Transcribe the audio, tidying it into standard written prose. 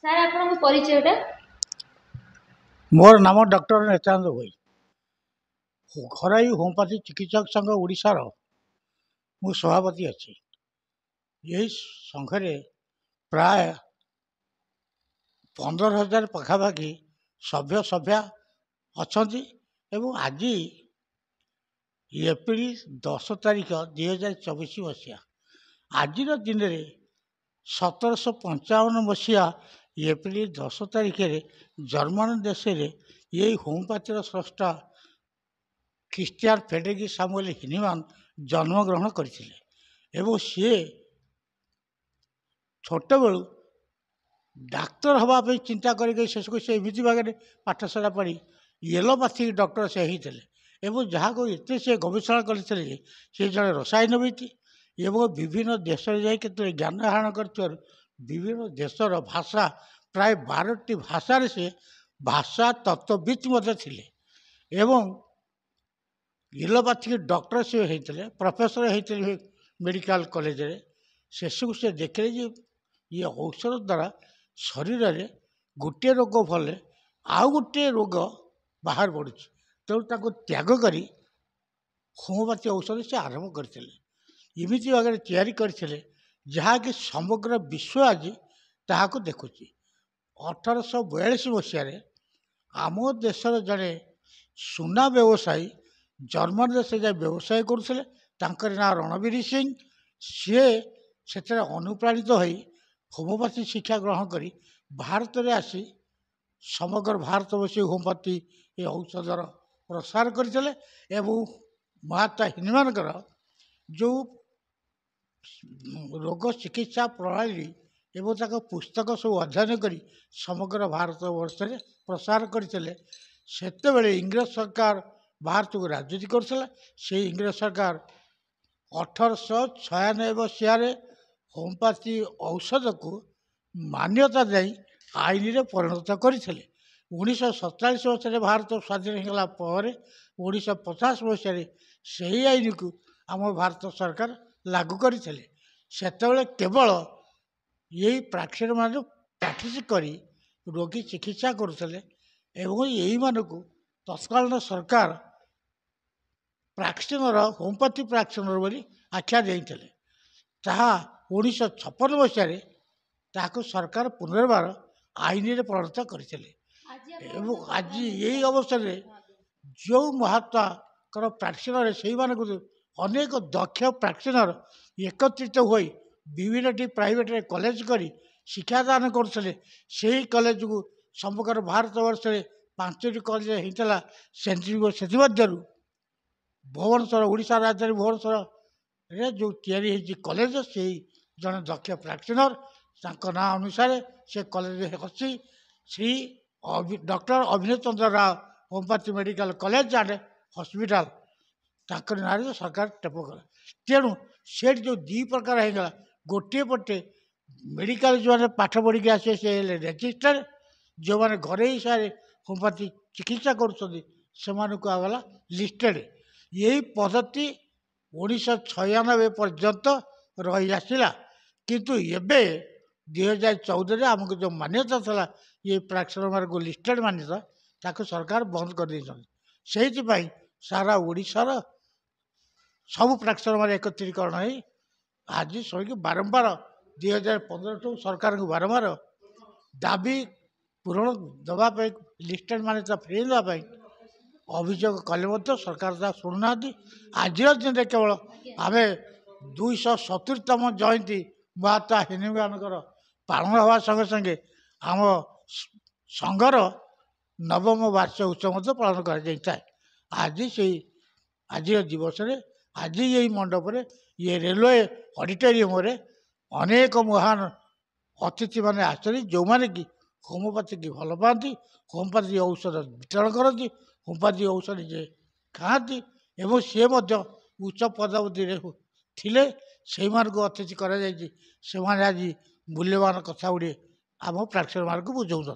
Sir ଆପଣଙ୍କ ପରିଚୟଟା? मोर नाम doctor Nityanand भोई। घरोई homeopathy चिकित्सक संघ ओडिशार मु सभापति अच्छी। यही संघरे प्राय 15,000 पाखापाखि सभ्य सभ्या अच्छा एवं आज एप्रिल 10 तारिख 2024 मसीहा आज दिन में 1755 मसीहा एप्रिल 10 तारिख जर्मन देश में यही होम्योपैथीर स्रष्टा ख्रीस्टियान फ्रेडरिक सामुएल हिनीमान जन्मग्रहण करते सी छोट बेलू डाक्तर हाँपाई चिंता करके शेष को से एमती भाग में पाठशाला पढ़ी एलोपैथिक डॉक्टर से होते जहाँ को एत से गवेषणा करते सी जड़े रसायनविद एवं विभिन्न देश में ज्ञान आहरण कर विभिन्न देशर भाषा प्राय 12टी भाषा से भाषा तत्वविद थे एवं एलोपैथिक डॉक्टर से होते प्रोफेसर होते मेडिकल कॉलेज रे शेष से देखले ये औषध द्वारा शरीर में गोटे रोग भले आउ गोटे रोग बाहर पड़ू तेणु त्याग कर होम्योपैथी औषध से आरंभ करते इमिति भाग तैयारी करते जहाँकि समग्र विश्व आज ताकू देखुची 1842 मसीह आम देशर जड़े सुना व्यवसायी जर्मन देश जाए व्यवसाय करुले ना रणवीर सिंह सी से अनुप्राणित हो होम्योपैथी शिक्षा ग्रहण कर भारत में आसी समग्र भारतवर्षी होम्योपैथी ये औषधर प्रसार करते महात्मा हिनीमानकर जो रोग चिकित्सा प्रणाली एवं तक पुस्तक सब अध्ययन कर समग्र भारत वर्ष में प्रसार करते सेतेबेले इंग्रेज सरकार भारत को राजनीति करथिला से इंग्रेज सरकार 1896 मसीह होम्योपैथी औषध को मान्यता दे आईन रे परिणत करथिले 1947 मसीह भारत स्वाधीन होगा पर 1950 मसीह से आईन को आम भारत सरकार लागू करथिले सेतेबेले केवल यही प्राक्षर मान प्रैक्टिस कर रोगी चिकित्सा करुले एवं यही मानक तत्कालीन सरकार प्राक्शनर होम्योपैथी प्राक्शनर बोली आख्या देते 1956 मसीह सरकार पुनर्बार आईन में परिणत करते आज यही अवसर में जो महात्मा प्राक्शनर से अनेक दक्ष प्राक्शनर एकत्रित हो विभिन्न प्राइवेट कॉलेज कर शिक्षादान करते से कॉलेज को समग्र भारत वर्ष में 5टी कॉलेज होता से भुवनेश्वर ओडिशा राजधानी भुवनेश्वर जो या कॉलेज से जड़े दक्ष प्राक्शनर ना अनुसार से कॉलेज अच्छी Shri doctor Abhinav Chandra Rao homeopathy medical college and hospital ताकर ना सरकार टेप कला तेणु से जो दी प्रकार होगा गोटे पटे मेडिकल जो मैंने पाठ पढ़ी आसे से रेजिस्टर जो मैंने घरे हिसाब से होम्योपैथी चिकित्सा करा लिस्टेड यही पद्धति 1996 पर्यंत रही आसला किंतु एबे 2014 आमको जो मान्यता था ये प्राक्शनर मार्ग को लिस्टेड मान्यता ताको सरकार बंद कर से सारा ओडिशार सब प्राक्शनर मान एकत्रीकरण हो आज सही बारंबार 2015 ठू सरकार को बारंबार दाबी पूरण दवाई लिस्टेड मान्यता फेर देवाई अभियोग कले सरकार शुणुना आज दिन में केवल आम 270तम जयंती महात्मा हिनीमानकर पालन हवा संगे संगे आम संघर नवम वार्षिक उत्सव पालन कर आज से आज दिवस आज यही मंडप ये रेलवे ऑडिटोरियम रे अनेक महान अतिथि मैंने आसते जो मैंने कि होम्योपैथी की भल पाती होम्योपैथी औषध वितरण करती होम्योपैथी औषध जे खाती एवं सी उच्च पदवी थे से अतिथि कर आज मूल्यवान कथा गुड़े आम प्राक्शनर मार्ग बुझाऊँ।